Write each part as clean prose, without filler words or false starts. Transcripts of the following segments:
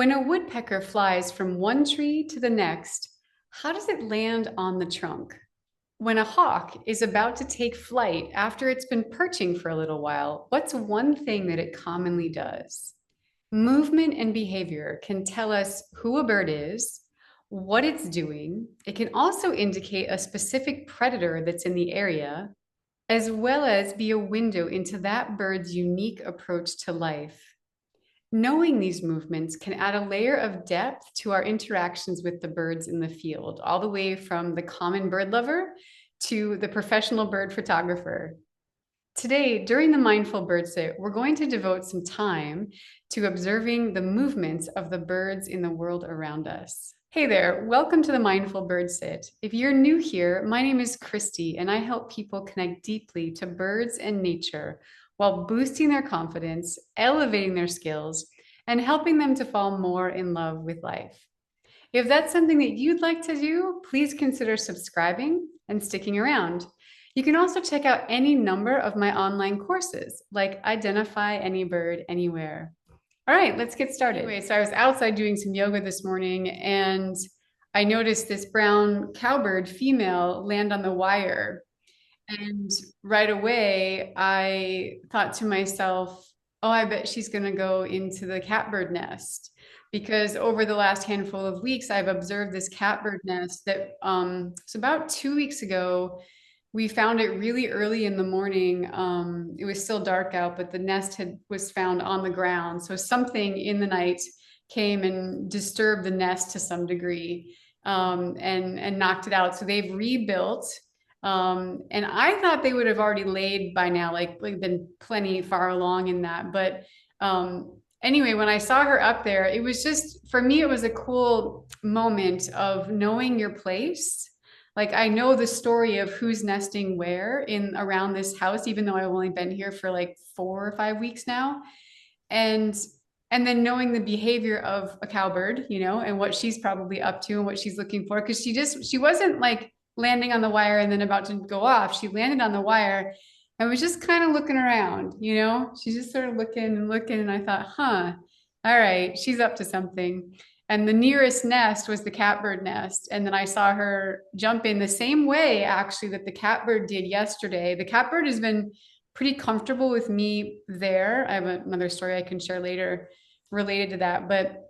When a woodpecker flies from one tree to the next, how does it land on the trunk? When a hawk is about to take flight after it's been perching for a little while, what's one thing that it commonly does? Movement and behavior can tell us who a bird is, what it's doing. It can also indicate a specific predator that's in the area, as well as be a window into that bird's unique approach to life. Knowing these movements can add a layer of depth to our interactions with the birds in the field, all the way from the common bird lover to the professional bird photographer. Today, during the Mindful Bird Sit, we're going to devote some time to observing the movements of the birds in the world around us. Hey there, welcome to the Mindful Bird Sit. If you're new here, my name is Kristi, and I help people connect deeply to birds and nature while boosting their confidence, elevating their skills, and helping them to fall more in love with life. If that's something that you'd like to do, please consider subscribing and sticking around. You can also check out any number of my online courses, like Identify Any Bird Anywhere. All right, let's get started. Anyway, so I was outside doing some yoga this morning and I noticed this brown cowbird female land on the wire. And right away, I thought to myself, oh, I bet she's going to go into the catbird nest. Because over the last handful of weeks, I've observed this catbird nest that so about 2 weeks ago, we found it really early in the morning. It was still dark out, but the nest was found on the ground. So something in the night came and disturbed the nest to some degree, and knocked it out. So they've rebuilt. And I thought they would have already laid by now, like been plenty far along in that. But anyway, when I saw her up there, it was just, for me, it was a cool moment of knowing your place. Like I know the story of who's nesting where in around this house, even though I've only been here for like 4 or 5 weeks now. And and then knowing the behavior of a cowbird, and what she's probably up to and what she's looking for. Cause she wasn't like landing on the wire and then about to go off. She landed on the wire and was just kind of looking around, She's just sort of looking and looking. And I thought, all right, she's up to something. And the nearest nest was the catbird nest. And then I saw her jump in the same way, actually, that the catbird did yesterday. The catbird has been pretty comfortable with me there. I have another story I can share later related to that. But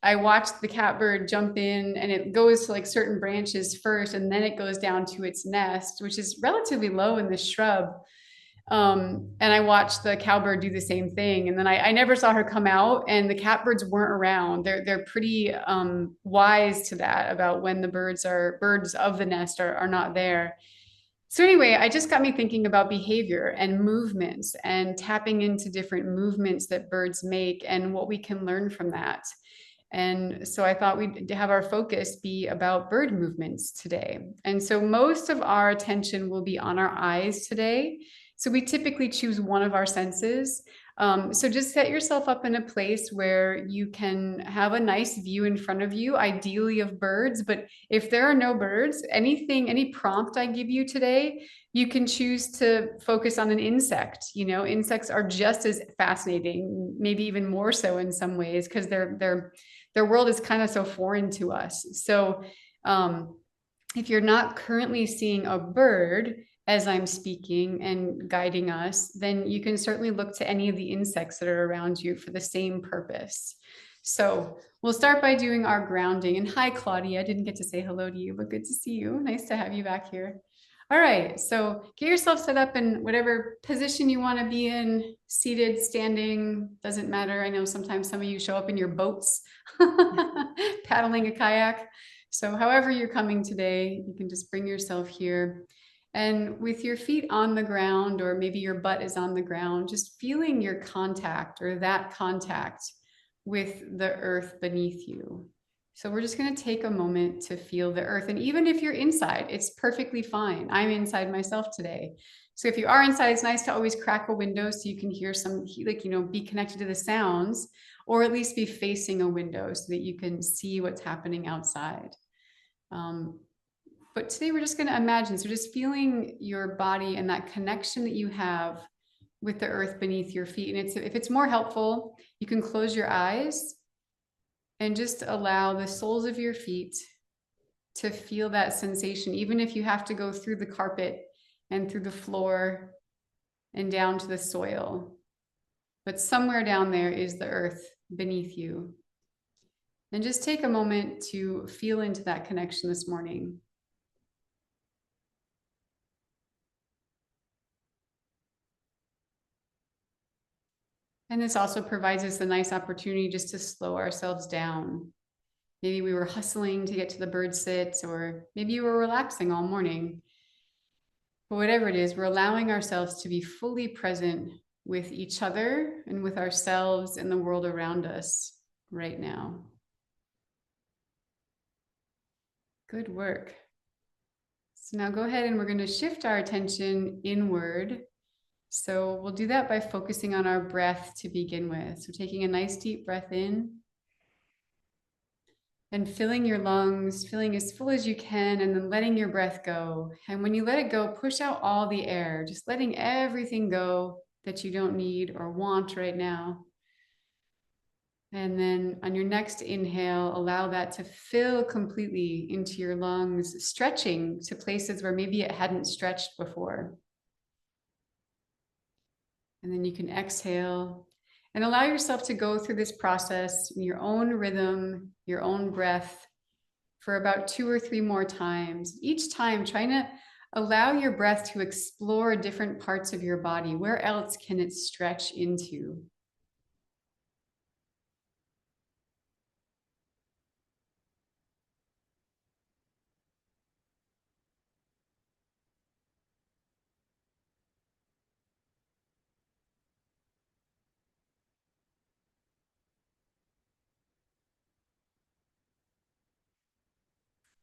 I watched the catbird jump in and it goes to like certain branches first, and then it goes down to its nest, which is relatively low in the shrub. And I watched the cowbird do the same thing. And then I never saw her come out, and the catbirds weren't around. They're pretty wise to that about when the birds of the nest are not there. So anyway, I just got me thinking about behavior and movements and tapping into different movements that birds make and what we can learn from that. And so I thought we'd have our focus be about bird movements today. And so most of our attention will be on our eyes today. So we typically choose one of our senses. So just set yourself up in a place where you can have a nice view in front of you, ideally of birds. But if there are no birds, any prompt I give you today, you can choose to focus on an insect. Insects are just as fascinating, maybe even more so in some ways, because their world is kind of so foreign to us. So if you're not currently seeing a bird as I'm speaking and guiding us, then you can certainly look to any of the insects that are around you for the same purpose. So we'll start by doing our grounding. And hi, Claudia. I didn't get to say hello to you, but good to see you. Nice to have you back here. All right, so get yourself set up in whatever position you want to be in, seated, standing, doesn't matter. I know sometimes some of you show up in your boats, paddling a kayak. So however you're coming today, you can just bring yourself here. And with your feet on the ground, or maybe your butt is on the ground, just feeling your contact or that contact with the earth beneath you. So we're just going to take a moment to feel the earth. And even if you're inside, it's perfectly fine. I'm inside myself today. So if you are inside, it's nice to always crack a window so you can hear some, be connected to the sounds, or at least be facing a window so that you can see what's happening outside. But today we're just going to imagine. So just feeling your body and that connection that you have with the earth beneath your feet. And if it's more helpful, you can close your eyes And just allow the soles of your feet to feel that sensation, even if you have to go through the carpet and through the floor and down to the soil. But somewhere down there is the earth beneath you. And just take a moment to feel into that connection this morning. And this also provides us a nice opportunity just to slow ourselves down. Maybe we were hustling to get to the bird sit, or maybe you were relaxing all morning. But whatever it is, we're allowing ourselves to be fully present with each other and with ourselves and the world around us right now. Good work. So now go ahead and we're going to shift our attention inward. So we'll do that by focusing on our breath to begin with. So taking a nice deep breath in and filling your lungs, filling as full as you can, and then letting your breath go. And when you let it go, push out all the air, just letting everything go that you don't need or want right now. And then on your next inhale, allow that to fill completely into your lungs, stretching to places where maybe it hadn't stretched before. And then you can exhale and allow yourself to go through this process in your own rhythm, your own breath, for about 2 or 3 more times. Each time, trying to allow your breath to explore different parts of your body. Where else can it stretch into?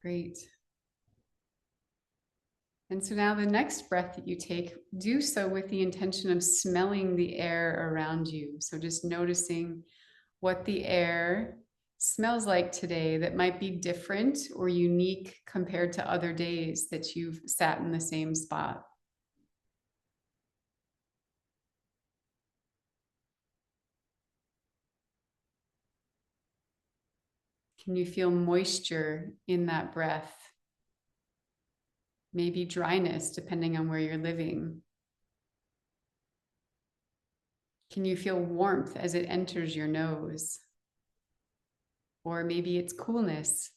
Great. And so now the next breath that you take, do so with the intention of smelling the air around you. So just noticing what the air smells like today that might be different or unique compared to other days that you've sat in the same spot. Can you feel moisture in that breath? Maybe dryness, depending on where you're living. Can you feel warmth as it enters your nose? Or maybe it's coolness.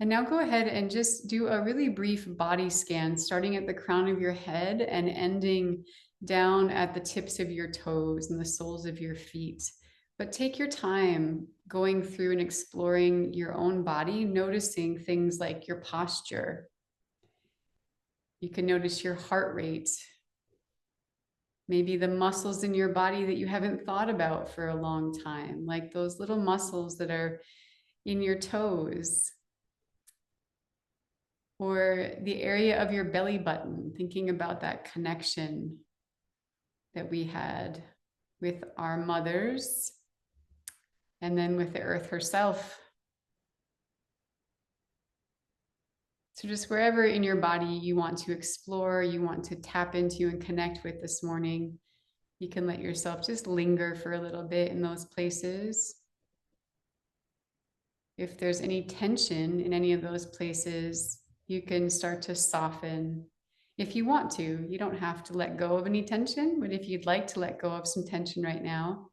And now go ahead and just do a really brief body scan, starting at the crown of your head and ending down at the tips of your toes and the soles of your feet. But take your time going through and exploring your own body, noticing things like your posture. You can notice your heart rate, maybe the muscles in your body that you haven't thought about for a long time, like those little muscles that are in your toes, or the area of your belly button, thinking about that connection that we had with our mothers and then with the earth herself. So just wherever in your body you want to explore, you want to tap into and connect with this morning, you can let yourself just linger for a little bit in those places. If there's any tension in any of those places, you can start to soften. If you want to, you don't have to let go of any tension, but if you'd like to let go of some tension right now,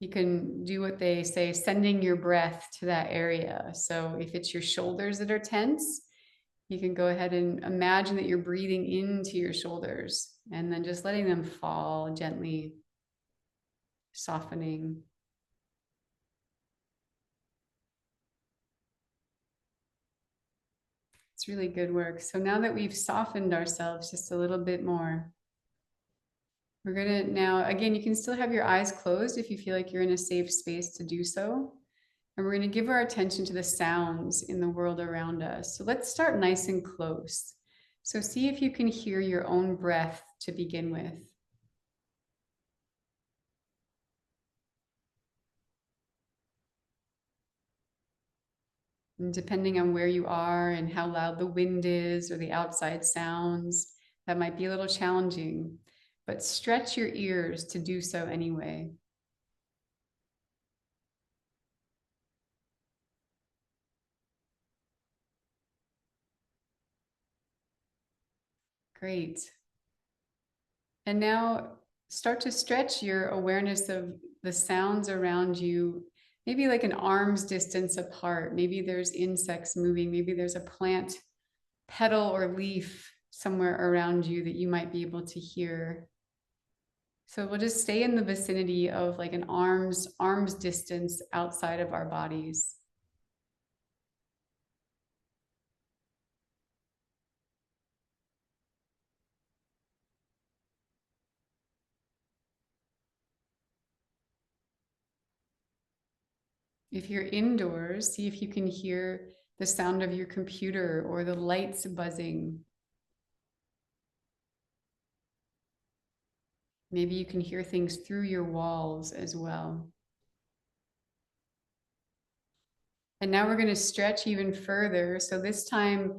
you can do what they say, sending your breath to that area. So if it's your shoulders that are tense, you can go ahead and imagine that you're breathing into your shoulders and then just letting them fall gently, softening. It's really good work. So now that we've softened ourselves just a little bit more, we're gonna now, again, you can still have your eyes closed if you feel like you're in a safe space to do so. And we're gonna give our attention to the sounds in the world around us. So let's start nice and close. So see if you can hear your own breath to begin with. And depending on where you are and how loud the wind is or the outside sounds, that might be a little challenging. but stretch your ears to do so anyway. Great. And now start to stretch your awareness of the sounds around you, maybe like an arm's distance apart. Maybe there's insects moving. Maybe there's a plant petal or leaf somewhere around you that you might be able to hear. So we'll just stay in the vicinity of like an arm's distance outside of our bodies. If you're indoors, see if you can hear the sound of your computer or the lights buzzing. Maybe you can hear things through your walls as well. And now we're going to stretch even further. So this time,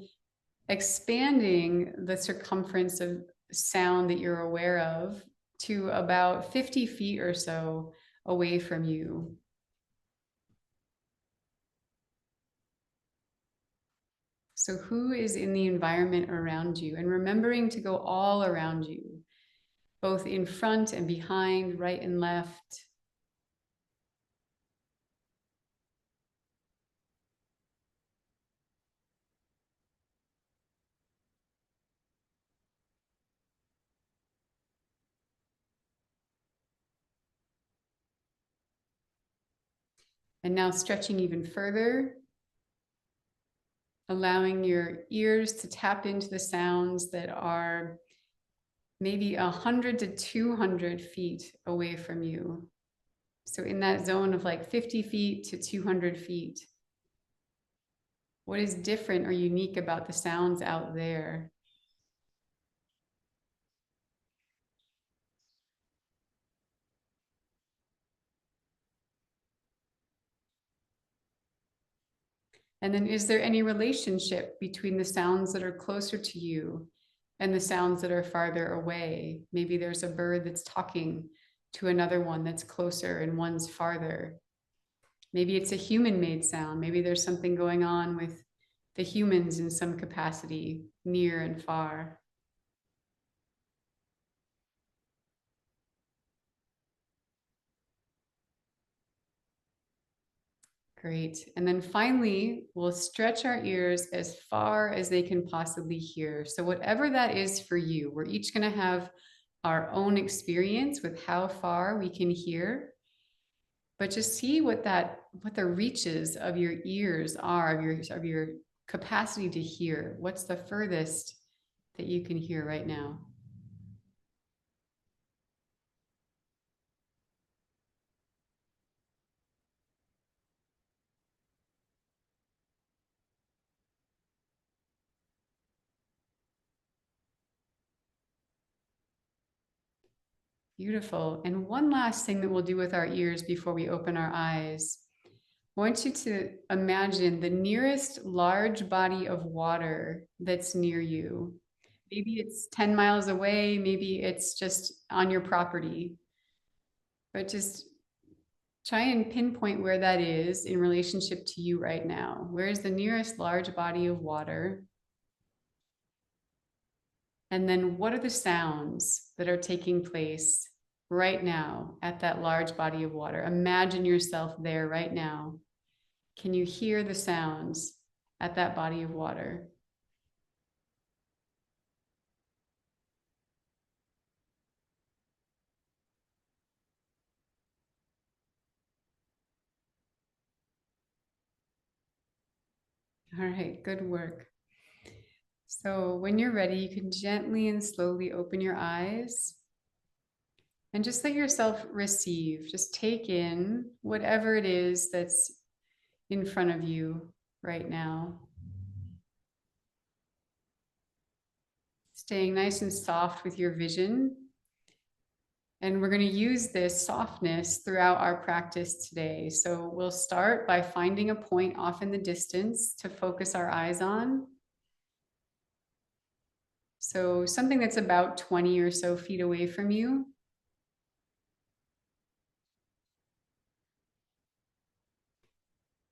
expanding the circumference of sound that you're aware of to about 50 feet or so away from you. So, who is in the environment around you? And remembering to go all around you, both in front and behind, right and left. And now stretching even further, allowing your ears to tap into the sounds that are maybe 100 to 200 feet away from you. So in that zone of like 50 feet to 200 feet, what is different or unique about the sounds out there? And then is there any relationship between the sounds that are closer to you and the sounds that are farther away? Maybe there's a bird that's talking to another one that's closer and one's farther. Maybe it's a human made sound. Maybe there's something going on with the humans in some capacity, near and far. Great. And then finally, we'll stretch our ears as far as they can possibly hear. So, whatever that is for you, we're each going to have our own experience with how far we can hear. But just see what the reaches of your ears are, of your capacity to hear. What's the furthest that you can hear right now? Beautiful. And one last thing that we'll do with our ears before we open our eyes. I want you to imagine the nearest large body of water that's near you. Maybe it's 10 miles away, maybe it's just on your property, but just try and pinpoint where that is in relationship to you right now. Where is the nearest large body of water? And then what are the sounds that are taking place right now at that large body of water? Imagine yourself there right now. Can you hear the sounds at that body of water? All right, good work. So when you're ready, you can gently and slowly open your eyes and just let yourself receive, just take in whatever it is that's in front of you right now. Staying nice and soft with your vision. And we're going to use this softness throughout our practice today. So we'll start by finding a point off in the distance to focus our eyes on. So something that's about 20 or so feet away from you.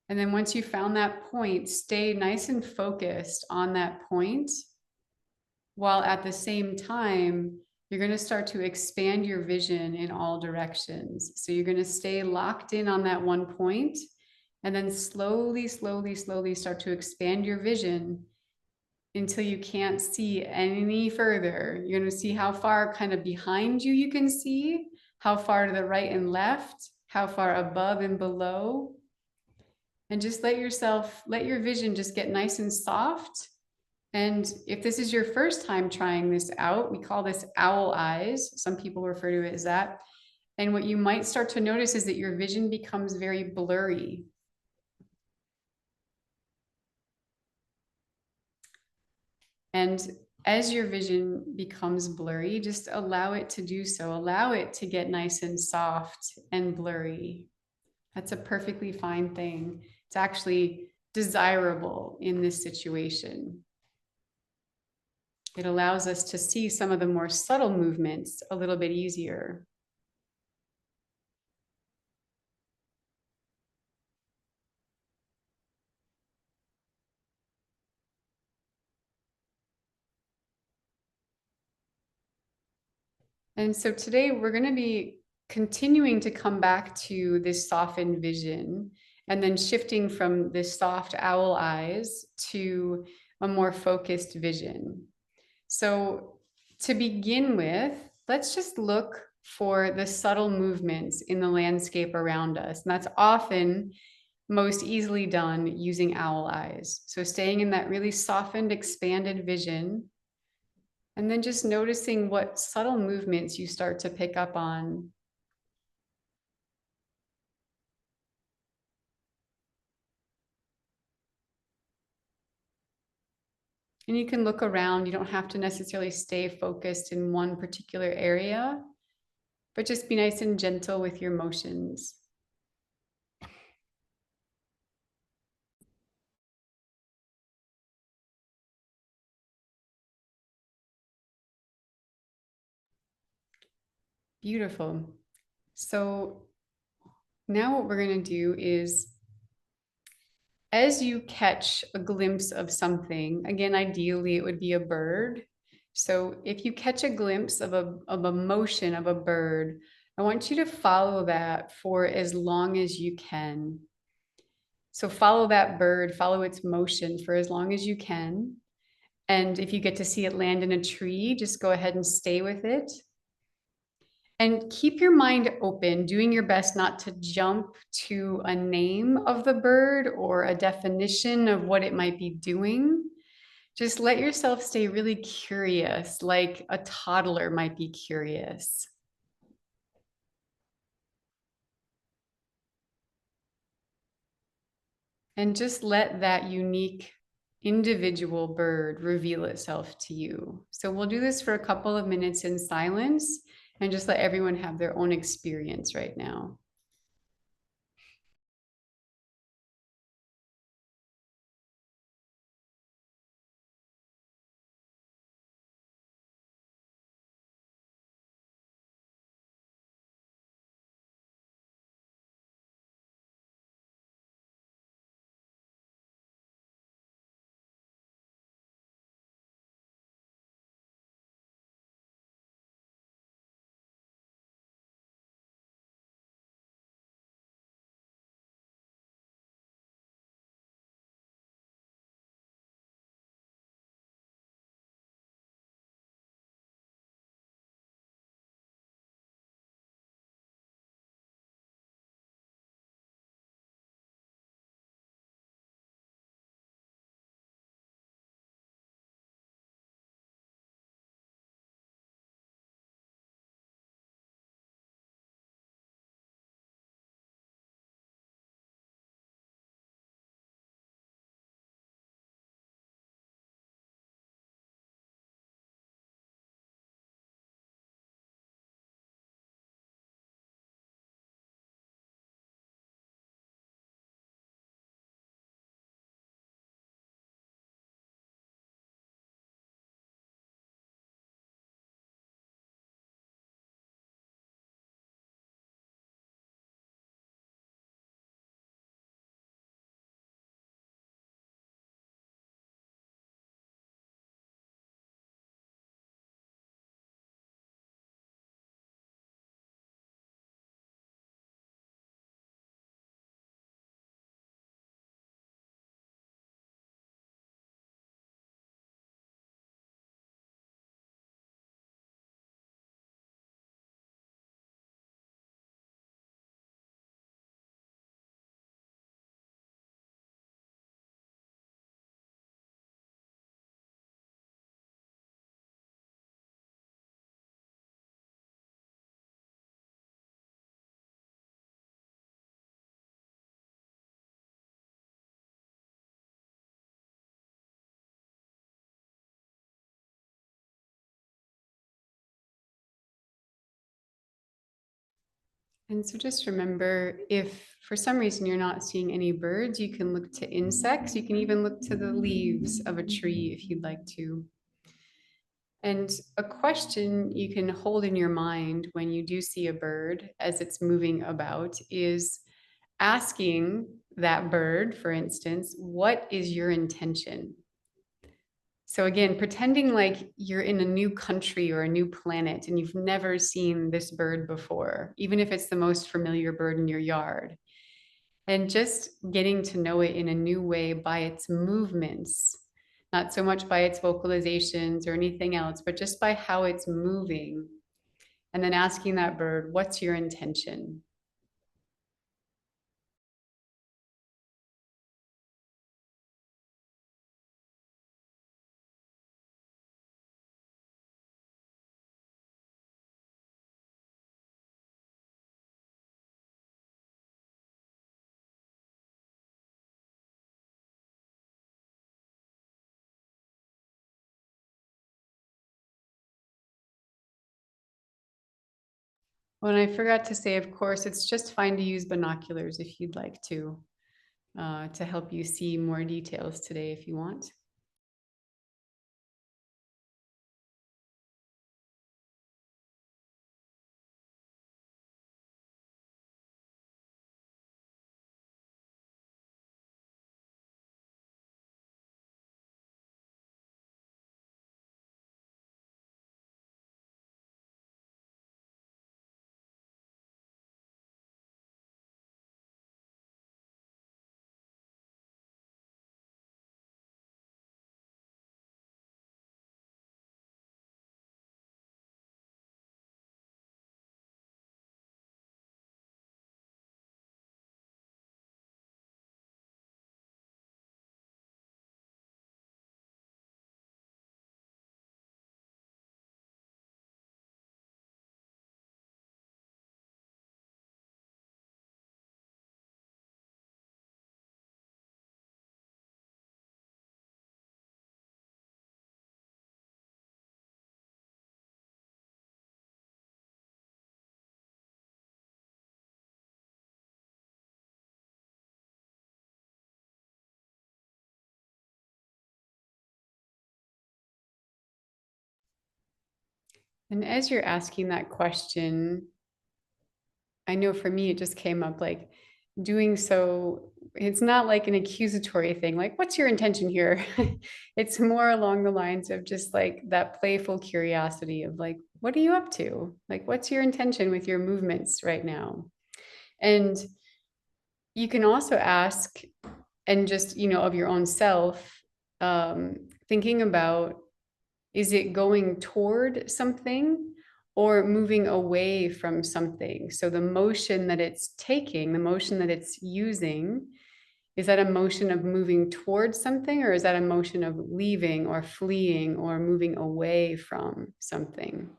And then once you found that point, stay nice and focused on that point, while at the same time, you're going to start to expand your vision in all directions. So you're going to stay locked in on that one point, and then slowly, slowly, slowly start to expand your vision until you can't see any further. You're going to see how far kind of behind you you can see, how far to the right and left, how far above and below. And just let your vision just get nice and soft. And if this is your first time trying this out, we call this owl eyes. Some people refer to it as that. And what you might start to notice is that your vision becomes very blurry. And as your vision becomes blurry, just allow it to do so. Allow it to get nice and soft and blurry. That's a perfectly fine thing. It's actually desirable in this situation. It allows us to see some of the more subtle movements a little bit easier. And so today we're going to be continuing to come back to this softened vision and then shifting from this soft owl eyes to a more focused vision. So to begin with, let's just look for the subtle movements in the landscape around us. And that's often most easily done using owl eyes. So staying in that really softened, expanded vision, and then just noticing what subtle movements you start to pick up on. And you can look around. You don't have to necessarily stay focused in one particular area, but just be nice and gentle with your motions. Beautiful. So now what we're going to do is, as you catch a glimpse of something, again, ideally it would be a bird. So if you catch a glimpse of a motion of a bird, I want you to follow that for as long as you can. So follow that bird, follow its motion for as long as you can. And if you get to see it land in a tree, just go ahead and stay with it. And keep your mind open, doing your best not to jump to a name of the bird or a definition of what it might be doing. Just let yourself stay really curious, like a toddler might be curious. And just let that unique individual bird reveal itself to you. So we'll do this for a couple of minutes in silence and just let everyone have their own experience right now. And so just remember, if for some reason you're not seeing any birds, you can look to insects. You can even look to the leaves of a tree if you'd like to. And a question you can hold in your mind when you do see a bird as it's moving about is asking that bird, for instance, what is your intention? So again, pretending like you're in a new country or a new planet and you've never seen this bird before, even if it's the most familiar bird in your yard, and just getting to know it in a new way by its movements, not so much by its vocalizations or anything else, but just by how it's moving. And then asking that bird, what's your intention? Well, and I forgot to say, of course, it's just fine to use binoculars if you'd like to help you see more details today if you want. And as you're asking that question, I know for me, it just came up like doing so. It's not like an accusatory thing, like, what's your intention here? It's more along the lines of just like that playful curiosity of like, what are you up to? Like, what's your intention with your movements right now? And you can also ask, and just, of your own self, thinking about, is it going toward something or moving away from something? So the motion that it's taking, the motion that it's using, is that a motion of moving towards something, or is that a motion of leaving or fleeing or moving away from something?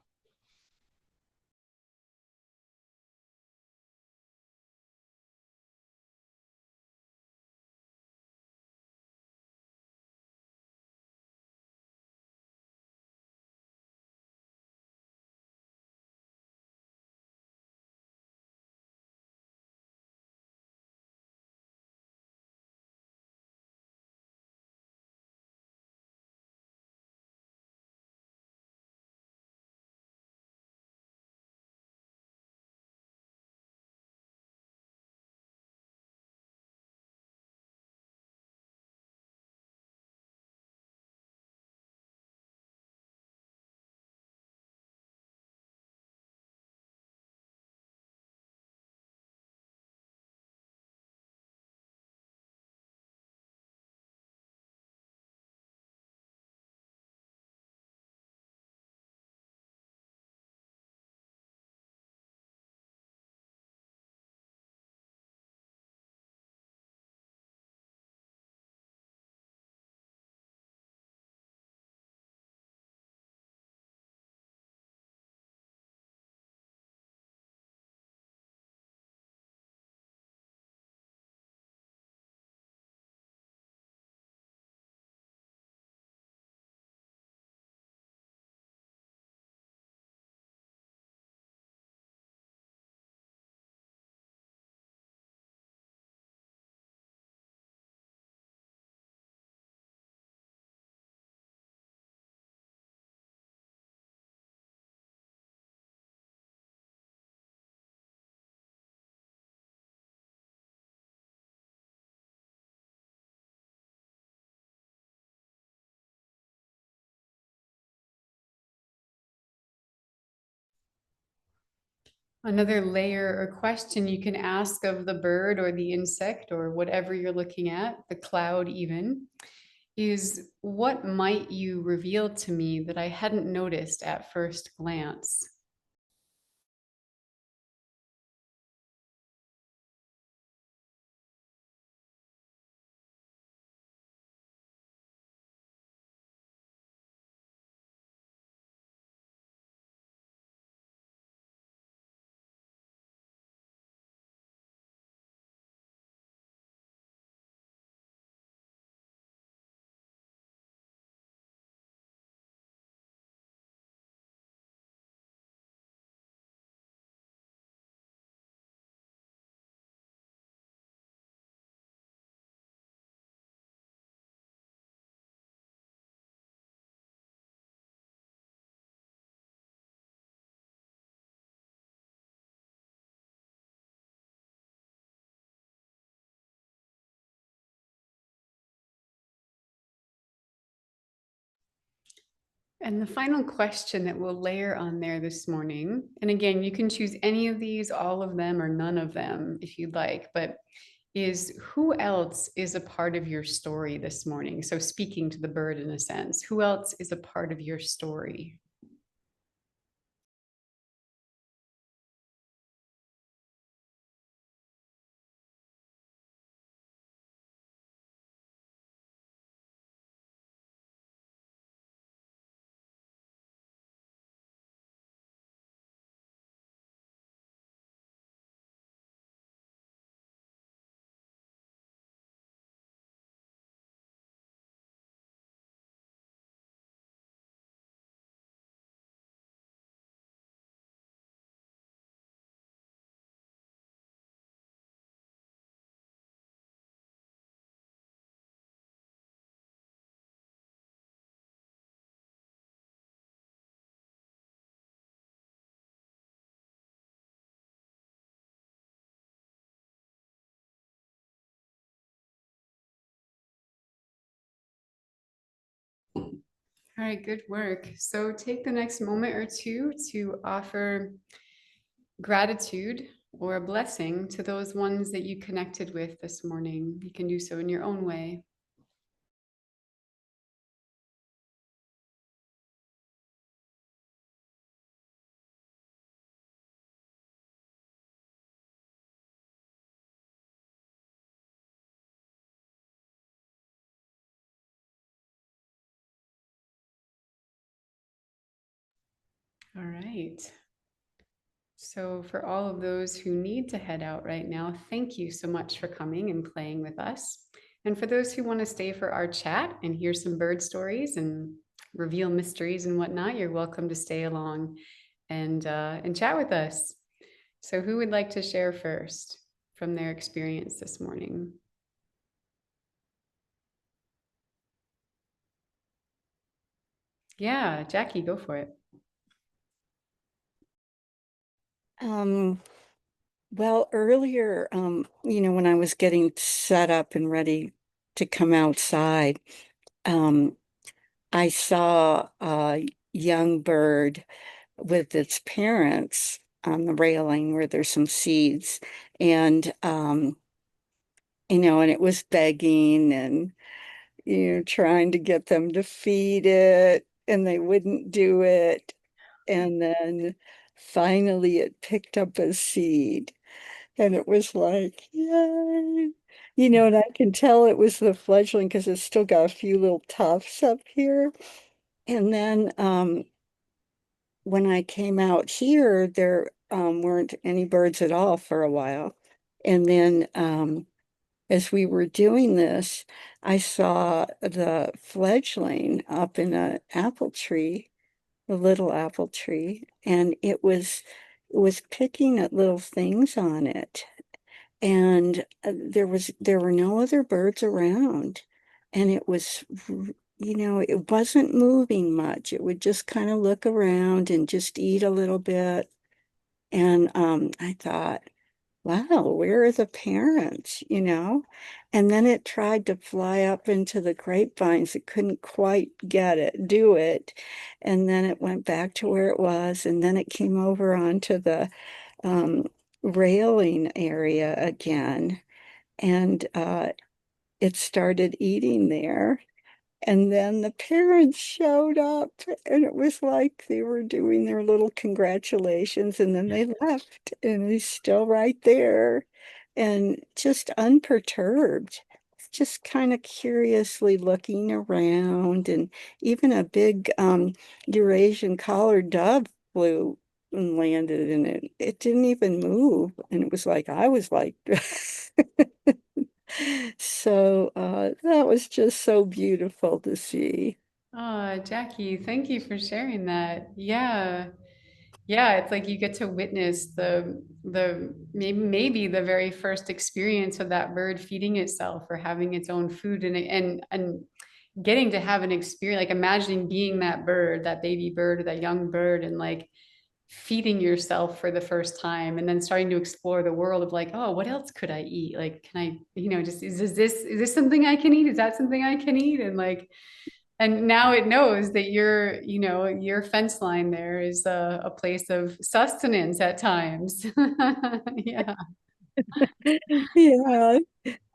Another layer or question you can ask of the bird or the insect or whatever you're looking at, the cloud even, is what might you reveal to me that I hadn't noticed at first glance? And the final question that we'll layer on there this morning, and again, you can choose any of these, all of them, or none of them if you'd like, but is who else is a part of your story this morning? So, speaking to the bird in a sense, who else is a part of your story? All right, good work. So take the next moment or two to offer gratitude or a blessing to those ones that you connected with this morning. You can do so in your own way. All right. So, for all of those who need to head out right now, thank you so much for coming and playing with us. And for those who want to stay for our chat and hear some bird stories and reveal mysteries and whatnot, you're welcome to stay along and chat with us. So, who would like to share first from their experience this morning? Yeah, Jackie, go for it. Um, well, earlier, when I was getting set up and ready to come outside, um, I saw a young bird with its parents on the railing where there's some seeds. And, and it was begging and, trying to get them to feed it, and they wouldn't do it. And then finally it picked up a seed. And it was like, yay. And I can tell it was the fledgling because it's still got a few little tufts up here. And then when I came out here, there weren't any birds at all for a while. And then as we were doing this, I saw the fledgling up in an apple tree, a little apple tree, and it was picking at little things on it. And there were no other birds around, and it wasn't moving much. It would just kind of look around and just eat a little bit. And I thought, wow, where are the parents? And then it tried to fly up into the grapevines. It couldn't quite do it. And then it went back to where it was. And then it came over onto the um, railing area again, and it started eating there. And then the parents showed up, and it was like they were doing their little congratulations, and then they left, and he's still right there and just unperturbed, just kind of curiously looking around. And even a big Eurasian collared dove flew and landed, and it didn't even move. And it was like, I was like, so that was just so beautiful to see. Oh, Jackie, thank you for sharing that. Yeah. Yeah, it's like you get to witness the maybe the very first experience of that bird feeding itself or having its own food and getting to have an experience, like imagining being that bird, that baby bird or that young bird, and like feeding yourself for the first time and then starting to explore the world of like, oh, what else could I eat? Like, can I, just is this something I can eat? Is that something I can eat? And like, and now it knows that your fence line there is a place of sustenance at times. Yeah. Yeah,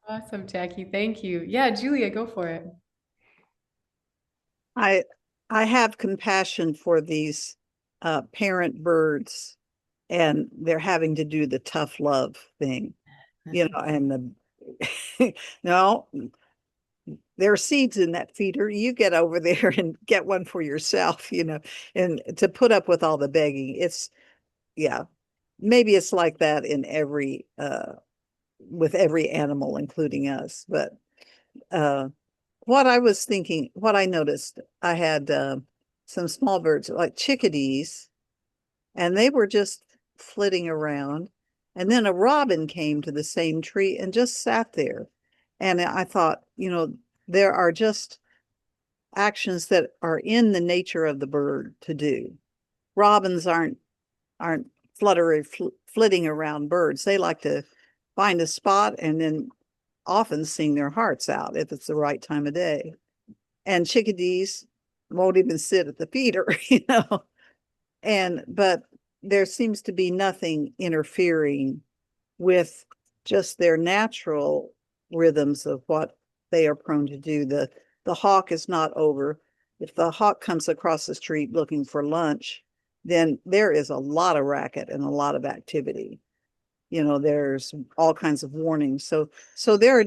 Awesome, Jackie. Thank you. Yeah, Julia, go for it. I I have compassion for these parent birds, and they're having to do the tough love thing, and the no, there are seeds in that feeder. You get over there and get one for yourself, and to put up with all the begging. Yeah, maybe it's like that in every with every animal, including us. But uh what I was thinking, what I noticed, I had some small birds like chickadees, and they were just flitting around. And then a robin came to the same tree and just sat there. And I thought, there are just actions that are in the nature of the bird to do. Robins aren't flitting around birds. They like to find a spot and then often sing their hearts out if it's the right time of day. And chickadees won't even sit at the feeder, but there seems to be nothing interfering with just their natural rhythms of what they are prone to do. The hawk is not over. If the hawk comes across the street looking for lunch, then there is a lot of racket and a lot of activity. There's all kinds of warnings. So there,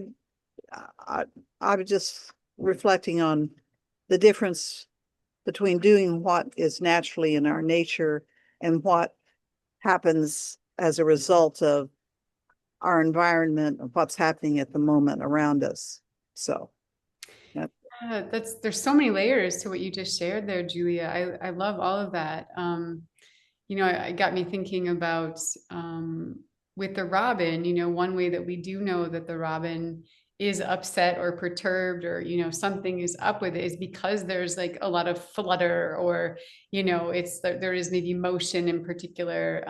I, I was just reflecting on the difference between doing what is naturally in our nature and what happens as a result of our environment and what's happening at the moment around us. So, yeah. There's so many layers to what you just shared there, Julia. I love all of that. It got me thinking about with the robin, one way that we do know that the robin is upset or perturbed or, something is up with it is because there's like a lot of flutter or, there is maybe motion in particular.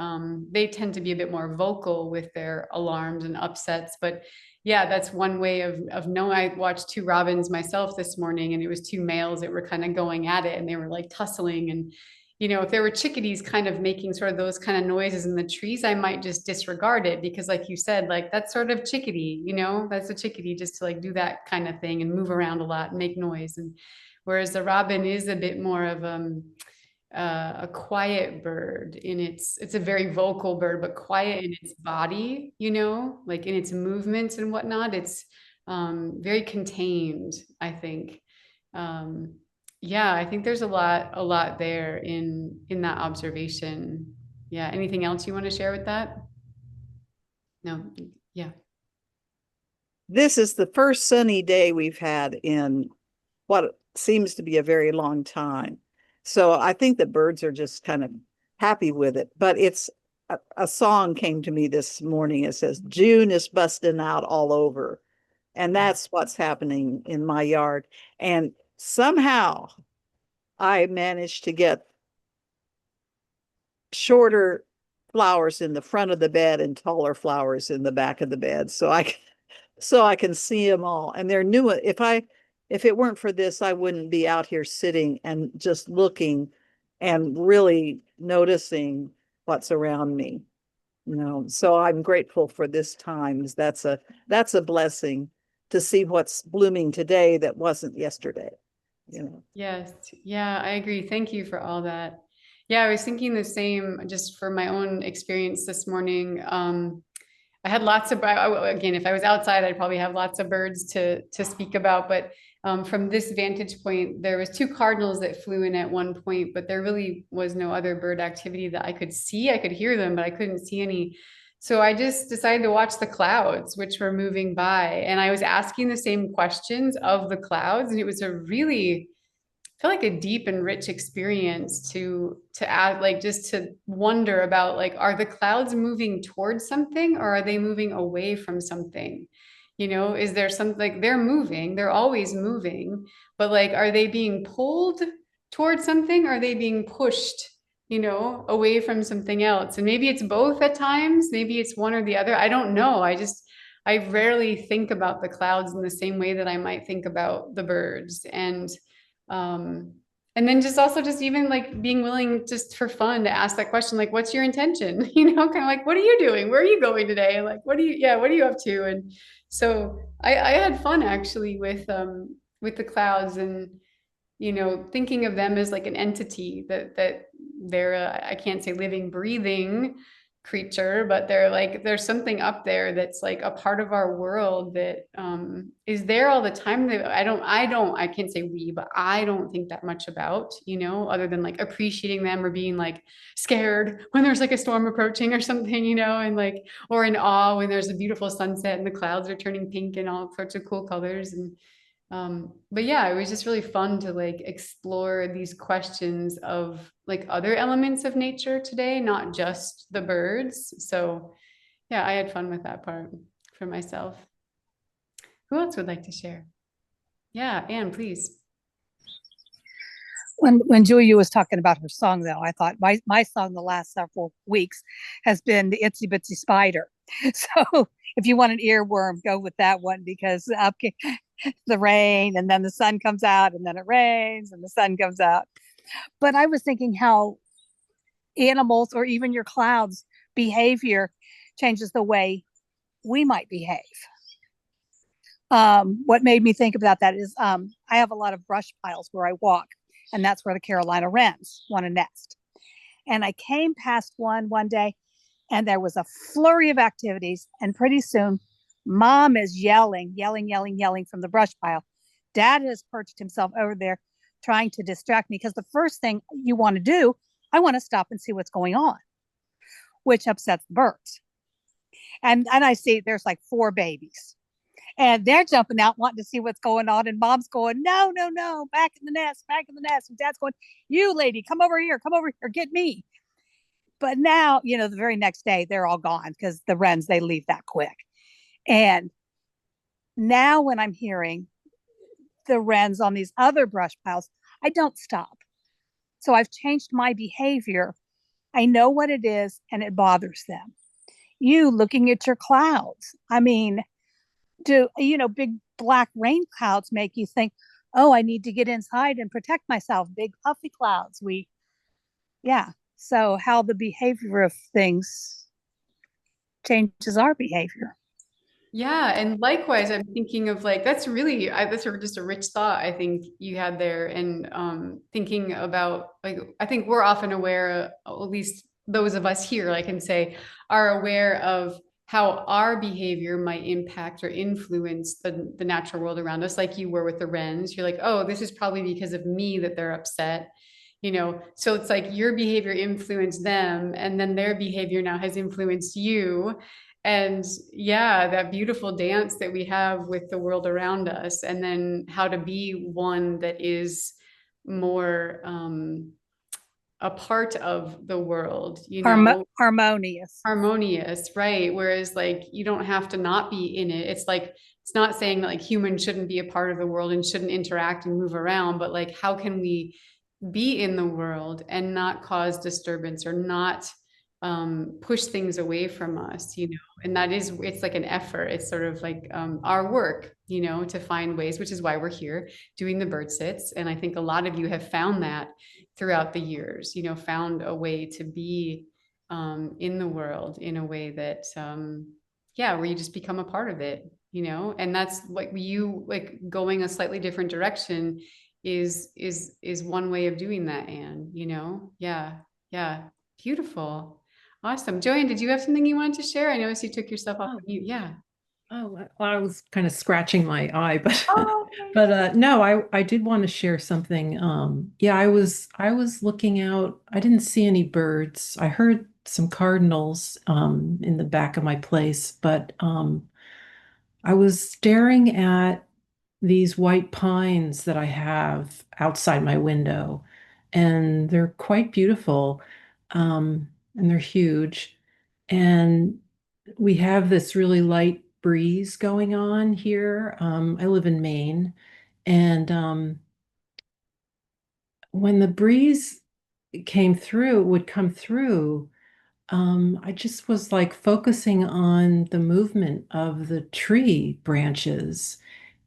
They tend to be a bit more vocal with their alarms and upsets, but yeah, that's one way of knowing. I watched two robins myself this morning, and it was two males that were kind of going at it, and they were like tussling. And if there were chickadees kind of making sort of those kind of noises in the trees, I might just disregard it because, like you said, like that's sort of chickadee. That's a chickadee just to like do that kind of thing and move around a lot and make noise. And whereas the robin is a bit more of a quiet bird in it's a very vocal bird but quiet in its body, like in its movements and whatnot. It's very contained, I think. Yeah, I think there's a lot there in that observation. Yeah, anything else you want to share with that? No. Yeah. This is the first sunny day we've had in what seems to be a very long time. So I think the birds are just kind of happy with it. But it's a song came to me this morning. It says, June is busting out all over. And that's what's happening in my yard. And somehow I managed to get shorter flowers in the front of the bed and taller flowers in the back of the bed. So I can see them all. And they're new. If it weren't for this, I wouldn't be out here sitting and just looking and really noticing what's around me. So I'm grateful for this time. That's a blessing to see what's blooming today that wasn't yesterday. Yes. Yeah, I agree. Thank you for all that. Yeah, I was thinking the same just for my own experience this morning. I had lots of, again, if I was outside, I'd probably have lots of birds to speak about. But from this vantage point, there was two cardinals that flew in at one point, but there really was no other bird activity that I could see. I could hear them, but I couldn't see any. So I just decided to watch the clouds, which were moving by, and I was asking the same questions of the clouds, and it was a really feel like a deep and rich experience to add, like, just to wonder about, like, are the clouds moving towards something or are they moving away from something? Is there something, like, they're moving, they're always moving, but, like, are they being pulled towards something? Are they being pushed, away from something else? And maybe it's both at times, maybe it's one or the other. I don't know. I rarely think about the clouds in the same way that I might think about the birds. Um, and then just also just even like being willing just for fun to ask that question, like, what's your intention? Kind of like, what are you doing? Where are you going today? Like, what are you up to? And so I had fun actually with the clouds, and thinking of them as like an entity that they're I can't say living, breathing creature, but they're like, there's something up there that's like a part of our world that is there all the time. That I can't say we, but I don't think that much about, other than like appreciating them or being like scared when there's like a storm approaching or something, and like, or in awe when there's a beautiful sunset and the clouds are turning pink and all sorts of cool colors. But yeah, it was just really fun to like explore these questions of like other elements of nature today, not just the birds. So yeah, I had fun with that part for myself. Who else would like to share? Yeah, Anne, please. When Julia was talking about her song, though, I thought my song the last several weeks has been the Itsy Bitsy Spider. So if you want an earworm, go with that one, because up the rain and then the sun comes out and then it rains and the sun comes out. But I was thinking how animals or even your clouds behavior changes the way we might behave. What made me think about that is I have a lot of brush piles where I walk, and that's where the Carolina wrens want to nest. And I came past one day, and there was a flurry of activities, and pretty soon, mom is yelling from the brush pile. Dad has perched himself over there trying to distract me, because the first thing you want to do, I want to stop and see what's going on, which upsets the birds. And I see there's like 4 babies, and they're jumping out wanting to see what's going on, and mom's going, no, back in the nest, and dad's going, you lady, come over here, get me. But now, the very next day they're all gone, because the wrens, they leave that quick. And now when I'm hearing the wrens on these other brush piles, I don't stop. So I've changed my behavior. I know what it is, and it bothers them. You looking at your clouds, I mean, do big black rain clouds make you think, oh, I need to get inside and protect myself? Big puffy clouds, yeah. So how the behavior of things changes our behavior. Yeah, and likewise, I'm thinking of like, that's just a rich thought I think you had there, and thinking about, like, I think we're often aware, at least those of us here, I can say, are aware of how our behavior might impact or influence the natural world around us, like you were with the wrens. You're like, oh, this is probably because of me that they're upset. So it's like your behavior influenced them, and then their behavior now has influenced you. And yeah, that beautiful dance that we have with the world around us, and then how to be one that is more a part of the world, Harmonious. harmonious, right? Whereas like you don't have to not be in it. It's like, it's not saying that like humans shouldn't be a part of the world and shouldn't interact and move around, but like, how can we be in the world and not cause disturbance or not push things away from us, and it's like an effort. It's sort of like our work, to find ways, which is why we're here doing the bird sits. And I think a lot of you have found that throughout the years, found a way to be in the world in a way that, yeah, where you just become a part of it, and that's what you like going a slightly different direction is one way of doing that. And, yeah, yeah, beautiful. Awesome. Joanne, did you have something you wanted to share? I noticed you took yourself off Oh, of mute. Yeah. I was kind of scratching my eye, but Oh, okay. no, I did want to share something. Yeah, I was looking out. I didn't see any birds. I heard some cardinals in the back of my place, but I was staring at these white pines that I have outside my window, and they're quite beautiful, and they're huge. And we have this really light breeze going on here. I live in Maine, and when the breeze would come through, I just was like focusing on the movement of the tree branches.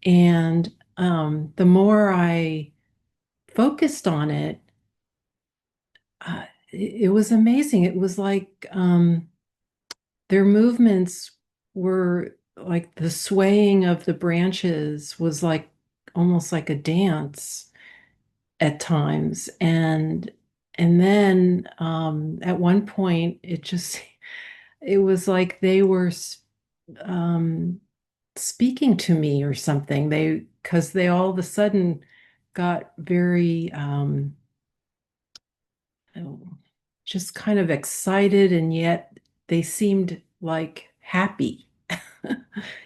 And the more I focused on it, it was amazing. It was like their movements were like the swaying of the branches was like almost like a dance at times. And then at one point, it was like they were um, speaking to me or something. Because they all of a sudden got very oh, just kind of excited, and yet they seemed like happy.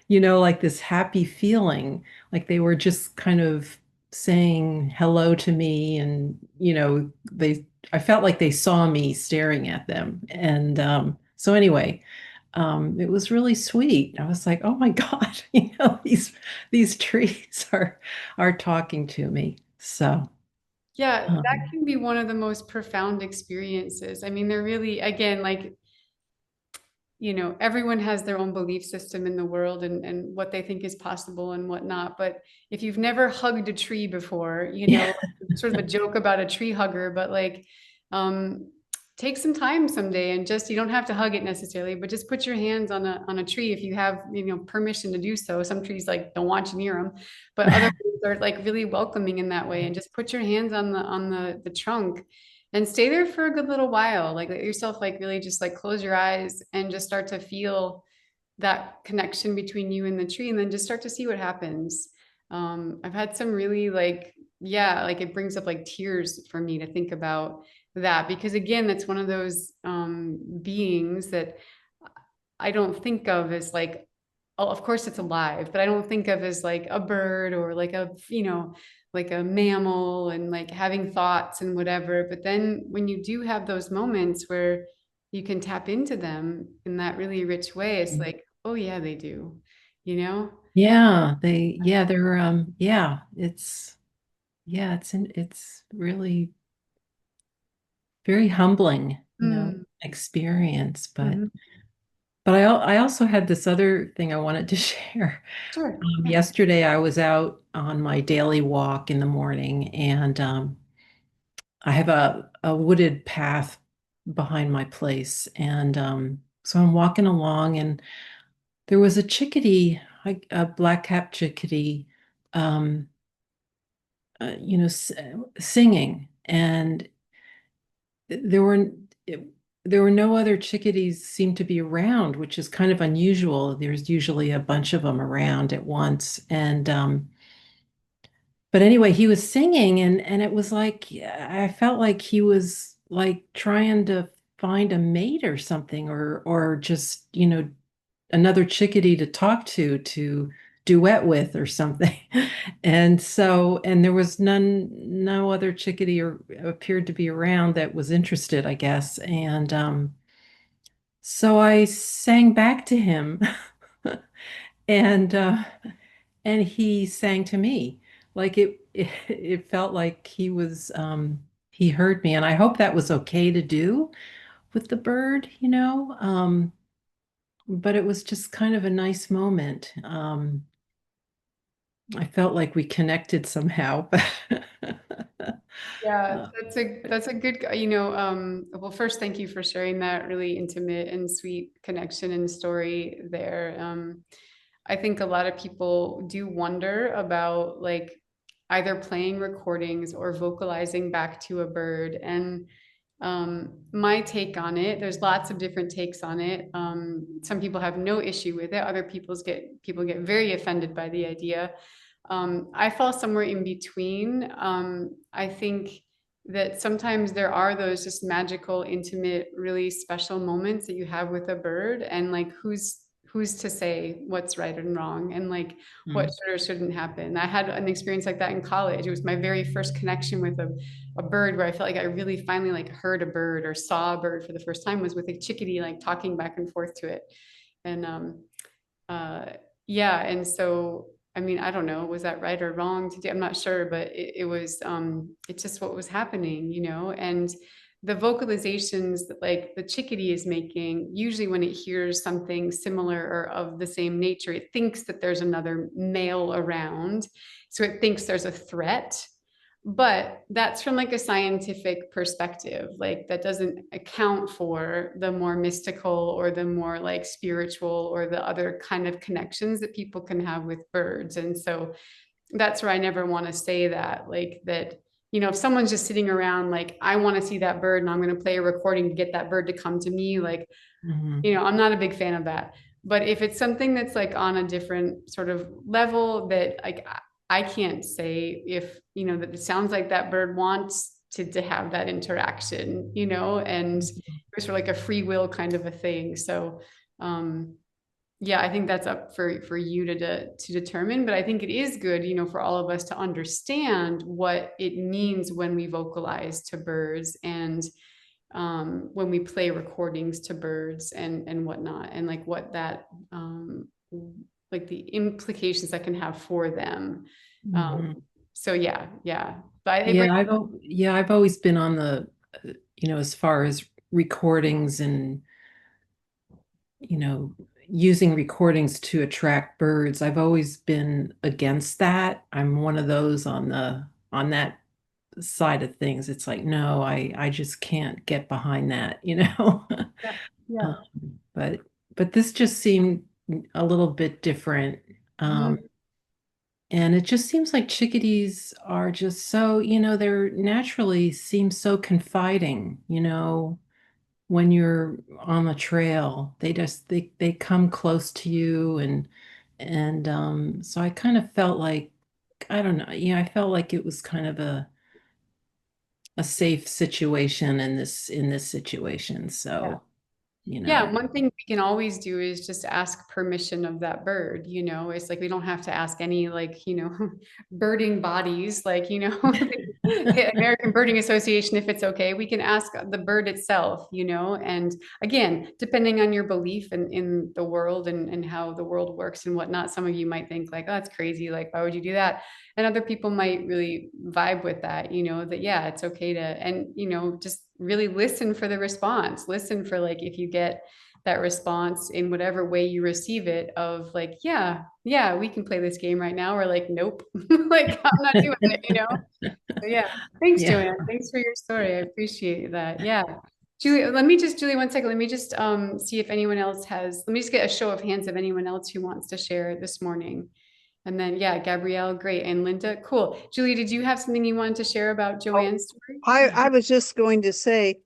Like this happy feeling, like they were just kind of saying hello to me, and I felt like they saw me staring at them. And so anyway, it was really sweet. I was like, oh my God, these trees are talking to me. So Yeah, that um, can be one of the most profound experiences. I mean, they're really, again, like, everyone has their own belief system in the world and what they think is possible and whatnot. But if you've never hugged a tree before, yeah. sort of a joke about a tree hugger, but like, um, take some time someday and just, you don't have to hug it necessarily, but just put your hands on a tree if you have, permission to do so. Some trees like don't want you near them, but other ones are like really welcoming in that way. And just put your hands on the trunk and stay there for a good little while. Like let yourself like really just like close your eyes and just start to feel that connection between you and the tree, and then just start to see what happens. I've had some really like, yeah, like it brings up like tears for me to think about that, because again, that's one of those beings that I don't think of as like, oh, of course it's alive, but I don't think of as like a bird or like like a mammal and like having thoughts and whatever. But then when you do have those moments where you can tap into them in that really rich way, it's like, oh yeah, they do, you know? they're it's really very humbling, Mm, experience. But mhm. I also had this other thing I wanted to share. Sure. Yeah. Yesterday I was out on my daily walk in the morning, and I have a wooded path behind my place. And so I'm walking along, and there was a chickadee, a black-capped chickadee, um, singing. And there were there were no other chickadees seemed to be around, which is kind of unusual. There's usually a bunch of them around at once. And but anyway, he was singing, and it was like I felt like he was like trying to find a mate or something, or just, another chickadee to talk to duet with or something. And there was no other chickadee appeared to be around that was interested, I guess. And so I sang back to him, and he sang to me. Like it felt like he heard me, and I hope that was okay to do with the bird, but it was just kind of a nice moment. I felt like we connected somehow. Yeah, Uh, that's a good, well, first, thank you for sharing that really intimate and sweet connection and story there. I think a lot of people do wonder about like either playing recordings or vocalizing back to a bird. And my take on it, there's lots of different takes on it. Some people have no issue with it. Other people get very offended by the idea. I fall somewhere in between. I think that sometimes there are those just magical, intimate, really special moments that you have with a bird, and like who's to say what's right and wrong, and like what mm, should or shouldn't happen. I had an experience like that in college. It was my very first connection with a bird where I felt like I really finally like heard a bird or saw a bird for the first time was with a chickadee like talking back and forth to it. And uh, yeah, and so I mean, I don't know, was that right or wrong to do? I'm not sure, but it was it's just what was happening, and the vocalizations that like the chickadee is making, usually when it hears something similar or of the same nature, it thinks that there's another male around. So it thinks there's a threat, but that's from like a scientific perspective. Like that doesn't account for the more mystical or the more like spiritual or the other kind of connections that people can have with birds. And so that's where I never want to say that, like that, if someone's just sitting around, like, I want to see that bird and I'm going to play a recording to get that bird to come to me, like, mhm, I'm not a big fan of that. But if it's something that's like on a different sort of level that like I can't say if, that it sounds like that bird wants to have that interaction, and mhm, it's sort of like a free will kind of a thing. So yeah, I think that's up for you to determine, but I think it is good, for all of us to understand what it means when we vocalize to birds, and when we play recordings to birds and whatnot, and like what that like the implications that can have for them. mhm. So yeah, yeah, but I agree. Yeah, I've always been on as far as recordings and, you know, using recordings to attract birds. I've always been against that. I'm one of those on that side of things. It's like, no, I just can't get behind that. Yeah, Um, yeah. but but this just seemed a little bit different. Mhm. And it just seems like chickadees are just so, they're naturally seem so confiding, when you're on the trail. They come close to you and so I kind of felt like I don't know, I felt like it was kind of a safe situation in this situation. Yeah. So, you Yeah, know. one thing we can always do is just ask permission of that bird, It's like we don't have to ask any like, birding bodies, like, the American Birding Association if it's okay. We can ask the bird itself, and again, depending on your belief in the world and how the world works and whatnot, some of you might think like, oh, that's crazy. Like, why would you do that? And other people might really vibe with that, that yeah, it's okay to, and just really listen for the response. Listen for like if you get that response in whatever way you receive it of like, yeah, yeah, we can play this game right now, or like, nope, like I'm not doing it. So yeah, thanks, Yeah. Joanne. Thanks for your story. I appreciate that. Yeah. Julie, 1 second. Let me just see if anyone else has, let me just get a show of hands of anyone else who wants to share this morning. And then, yeah, Gabrielle, great. And Linda, cool. Julie, did you have something you wanted to share about Oh, Joanne's story? I was just going to say,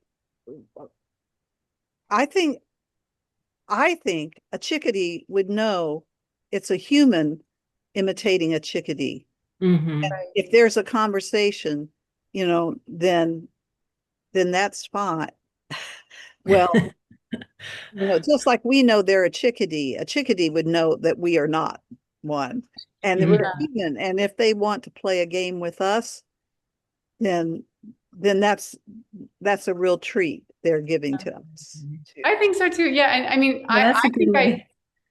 I think I think a chickadee would know it's a human imitating a chickadee. Hmm. If there's a conversation, then that's fine. Well, just like we know they're a chickadee would know that we are not one. And that we're Yeah. human. And if they want to play a game with us, then then that's a real treat they're giving to us too. I think so too. Yeah. And I mean, Yeah, I that's a good think way.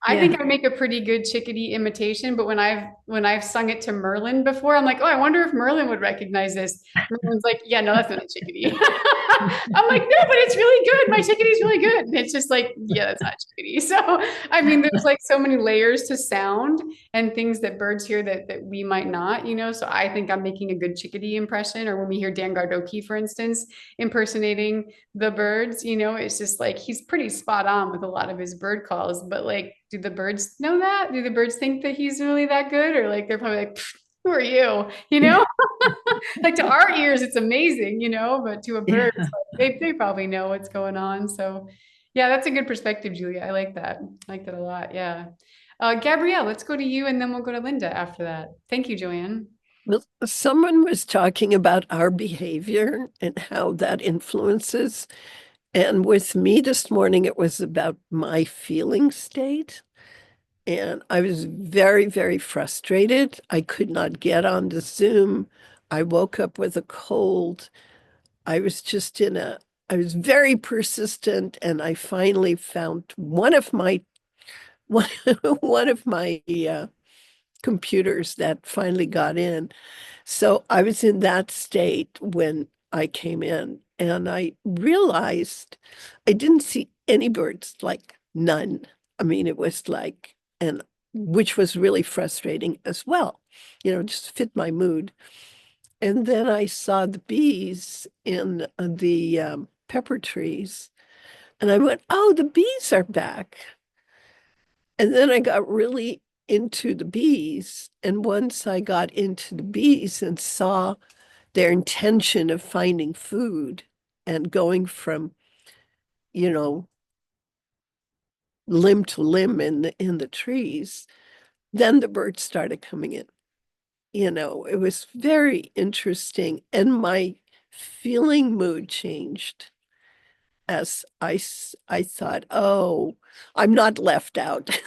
I think I make a pretty good chickadee imitation, but when I've sung it to Merlin before, I'm like, oh, I wonder if Merlin would recognize this. Merlin's like, yeah, no, that's not a chickadee. I'm like, no, but it's really good. My chickadee's really good. And it's just like, yeah, that's not chickadee. So I mean, there's like so many layers to sound and things that birds hear that we might not, you know. So I think I'm making a good chickadee impression. Or when we hear Dan Gardoki, for instance, impersonating the birds, you know, it's just like he's pretty spot on with a lot of his bird calls. But like, do the birds know that? Do the birds think that he's really that good? Or like they're probably like, who are you? You know? Like to our ears, it's amazing, you know, but to a bird, Yeah. they probably know what's going on. So yeah, that's a good perspective, Julia. I like that. I like that a lot. Yeah. Gabrielle, let's go to you and then we'll go to Linda after that. Thank you, Joanne. Well, someone was talking about our behavior and how that influences. And with me this morning, it was about my feeling state. And I was very, very frustrated. I could not get on the Zoom. I woke up with a cold. I was just I was very persistent. And I finally found one, one of my computers that finally got in. So I was in that state when I came in, and I realized I didn't see any birds, like none. I mean, it was like, and which was really frustrating as well, just fit my mood. And then I saw the bees in the pepper trees, and I went, oh, the bees are back. And then I got really into the bees. And once I got into the bees and saw their intention of finding food and going from, you know, limb to limb in the trees, then the birds started coming in. It was very interesting. And my feeling mood changed as I thought, oh, I'm not left out.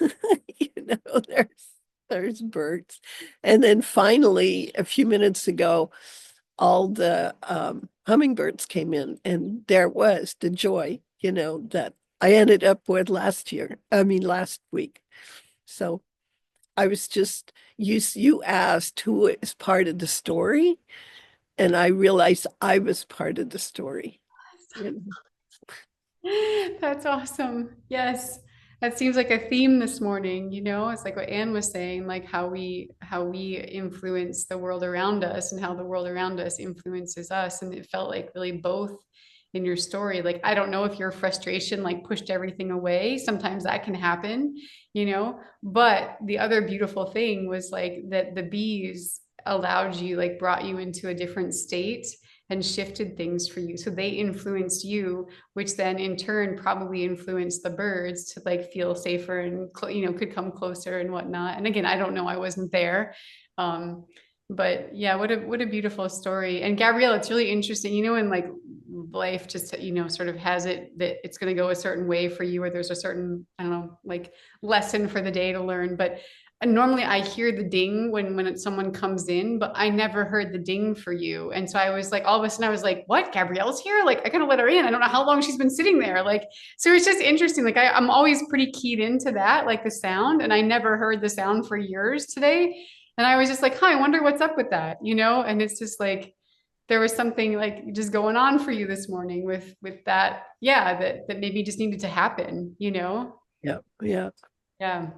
There's birds. And then finally, a few minutes ago, all the hummingbirds came in, and there was the joy, that I ended up with last week. So I was just, you asked who is part of the story, and I realized I was part of the story. That's awesome. Yes. That seems like a theme this morning, you know, it's like what Anne was saying, like how we influence the world around us and how the world around us influences us. And it felt like really both in your story. Like, I don't know if your frustration like pushed everything away. Sometimes that can happen, you know, but the other beautiful thing was like that the bees allowed you, like brought you into a different state and shifted things for you. So they influenced you, which then in turn probably influenced the birds to like feel safer and could come closer and whatnot. And again, I don't know, I wasn't there. Um, but yeah, what a beautiful story. And Gabrielle, it's really interesting, in like life just, sort of has it that it's going to go a certain way for you, or there's a certain, I don't know, like lesson for the day to learn. But normally I hear the ding when someone comes in, but I never heard the ding for you. And so I was like, all of a sudden I was like, what? Gabrielle's here? Like, I gotta let her in. I don't know how long she's been sitting there. Like, so it's just interesting. Like I'm always pretty keyed into that, like the sound, and I never heard the sound for years today. And I was just like, huh, I wonder what's up with that, And it's just like, there was something like just going on for you this morning with that. Yeah. That maybe just needed to happen, Yeah. Yeah. Yeah.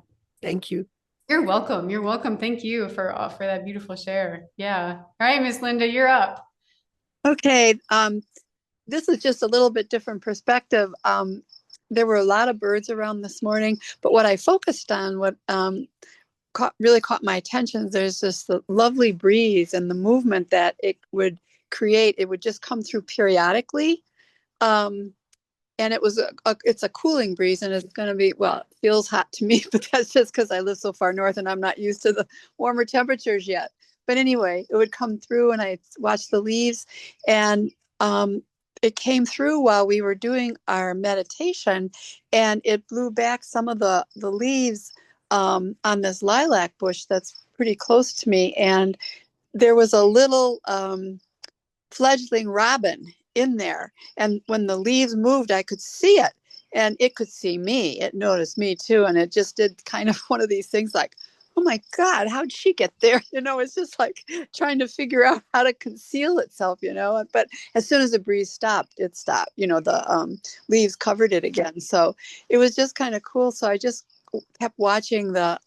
Thank you. You're welcome. You're welcome. Thank you for that beautiful share. Yeah. All right, Miss Linda, you're up. Okay. This is just a little bit different perspective. There were a lot of birds around this morning, but what I focused on, what really caught my attention, there's this lovely breeze and the movement that it would create. It would just come through periodically. And it was it's a cooling breeze, and it's going to be, well, it feels hot to me, but that's just because I live so far north and I'm not used to the warmer temperatures yet. But anyway, it would come through, and I watched the leaves, and it came through while we were doing our meditation, and it blew back some of the leaves on this lilac bush that's pretty close to me. And there was a little fledgling robin in there, and when the leaves moved I could see it, and it could see me. It noticed me too. And it just did kind of one of these things like, oh my God, how'd she get there? It's just like trying to figure out how to conceal itself, But as soon as the breeze stopped, it stopped. The leaves covered it again. So it was just kind of cool. So I just kept watching the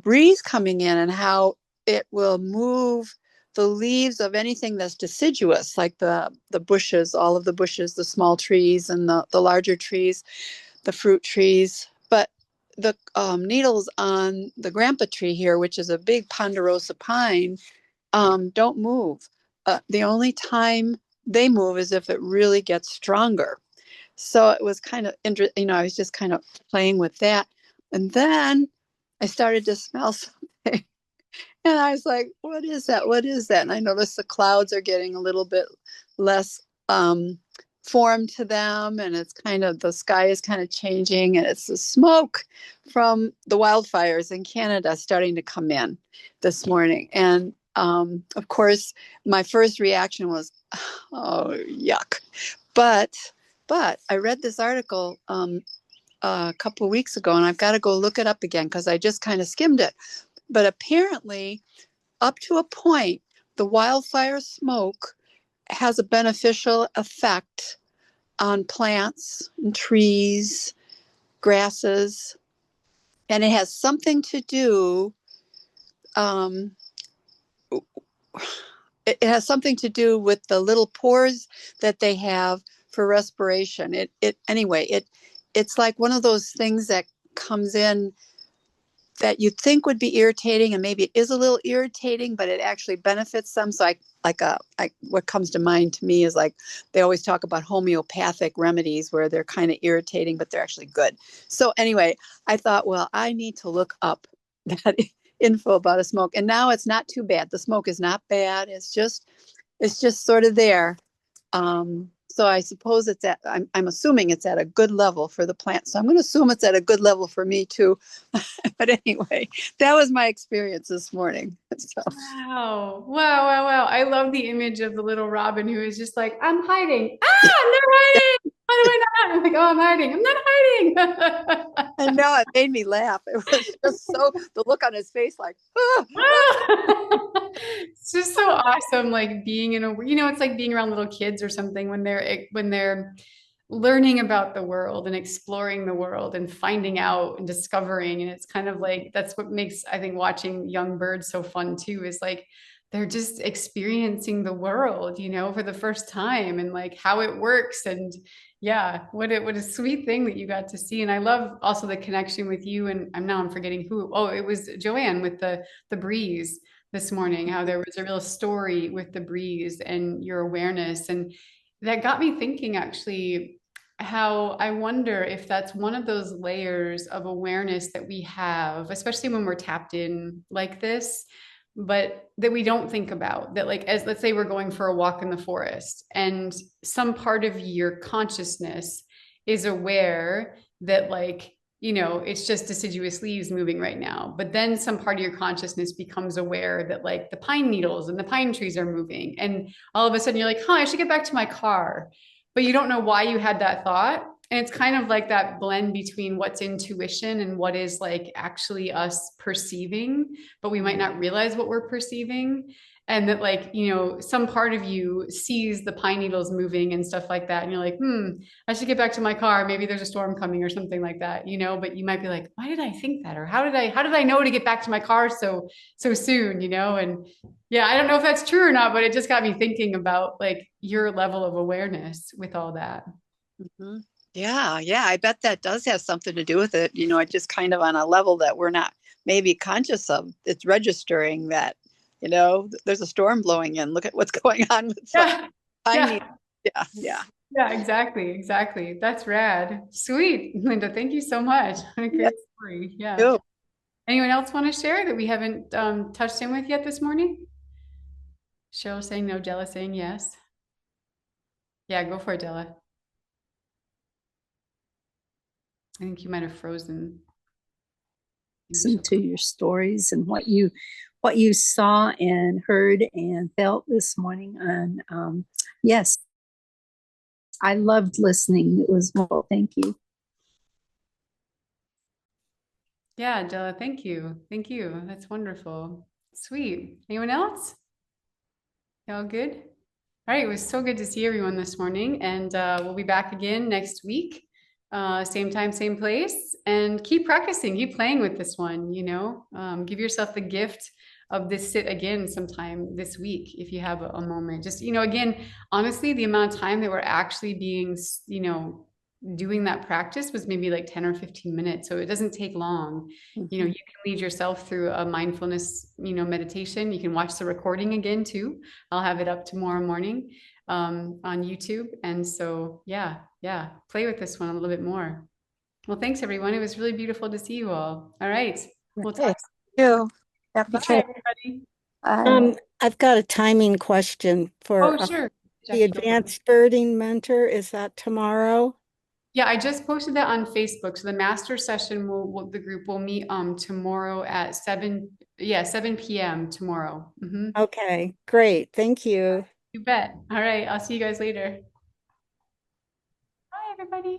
breeze coming in and how it will move the leaves of anything that's deciduous, like the bushes, all of the bushes, the small trees and the larger trees, the fruit trees. But the needles on the grandpa tree here, which is a big ponderosa pine, don't move. The only time they move is if it really gets stronger. So it was kind of interesting. I was just kind of playing with that. And then I started to smell something. And I was like, what is that? What is that? And I noticed the clouds are getting a little bit less form to them. And it's kind of, the sky is kind of changing. And it's the smoke from the wildfires in Canada starting to come in this morning. And of course, my first reaction was, oh, yuck. But I read this article a couple of weeks ago, and I've got to go look it up again because I just kind of skimmed it. But apparently, up to a point, the wildfire smoke has a beneficial effect on plants and trees, grasses, and it has something to do. It has something to do with the little pores that they have for respiration. It's like one of those things that comes in that you think would be irritating, and maybe it is a little irritating, but it actually benefits them. So what comes to mind to me is like they always talk about homeopathic remedies where they're kind of irritating, but they're actually good. So anyway, I thought, well, I need to look up that info about a smoke, and now it's not too bad. The smoke is not bad. It's just sort of there. So I suppose I'm assuming it's at a good level for the plant. So I'm going to assume it's at a good level for me too. But anyway, that was my experience this morning. So. Wow. Wow. Wow. Wow. I love the image of the little robin who is just like, I'm hiding. I'm not hiding. How do I not? I'm like, oh, I'm hiding. I'm not hiding. And no, it made me laugh. It was just so, the look on his face like, ah, It's just so awesome, like being in it's like being around little kids or something when they're learning about the world and exploring the world and finding out and discovering. And it's kind of like that's what makes, I think, watching young birds so fun too, is like they're just experiencing the world, for the first time, and like how it works. And yeah, what a sweet thing that you got to see. And I love also the connection with you, and I'm forgetting who. Oh, it was Joanne with the breeze this morning, how there was a real story with the breeze and your awareness. And that got me thinking, actually, how I wonder if that's one of those layers of awareness that we have, especially when we're tapped in like this, but that we don't think about. That, like, as let's say we're going for a walk in the forest, and some part of your consciousness is aware that, like, it's just deciduous leaves moving right now. But then some part of your consciousness becomes aware that, like, the pine needles and the pine trees are moving. And all of a sudden you're like, I should get back to my car. But you don't know why you had that thought. And it's kind of like that blend between what's intuition and what is like actually us perceiving, but we might not realize what we're perceiving. And that, like, some part of you sees the pine needles moving and stuff like that. And you're like, I should get back to my car. Maybe there's a storm coming or something like that, but you might be like, why did I think that? Or how did I know to get back to my car so soon, And yeah, I don't know if that's true or not, but it just got me thinking about like your level of awareness with all that. mm-hmm. Yeah, I bet that does have something to do with it. It just kind of on a level that we're not maybe conscious of. It's registering that, there's a storm blowing in. Look at what's going on with Yeah. tiny. Yeah. Yeah. Yeah, exactly. That's rad. Sweet. Linda, thank you so much. What a Yeah. great story. Yeah. Cool. Anyone else want to share that we haven't touched in with yet this morning? Cheryl saying no, Della saying yes. Yeah, go for it, Della. I think you might have frozen. Listen to your stories and what you saw and heard and felt this morning. And yes, I loved listening. It was wonderful. Thank you. Yeah, Della, thank you. Thank you. That's wonderful. Sweet. Anyone else? Y'all good? All right, it was so good to see everyone this morning, and we'll be back again next week, same time, same place, and keep practicing, keep playing with this one, give yourself the gift of this sit again sometime this week if you have a moment. Just, again, honestly, the amount of time that we're actually being, doing that practice was maybe like 10 or 15 minutes. So it doesn't take long. You can lead yourself through a mindfulness, meditation. You can watch the recording again too. I'll have it up tomorrow morning on YouTube. And so, yeah, play with this one a little bit more. Well, thanks everyone. It was really beautiful to see you all. All right. We'll talk. You. Happy Bye, trip. everybody. Bye. I've got a timing question for Oh, sure. the Jackie, go for it. advanced birding mentor. Is that tomorrow? Yeah, I just posted that on Facebook. So the master session the group will meet tomorrow at 7 p.m. tomorrow. Okay, great. Thank you. You bet. All right. I'll see you guys later. Bye, everybody.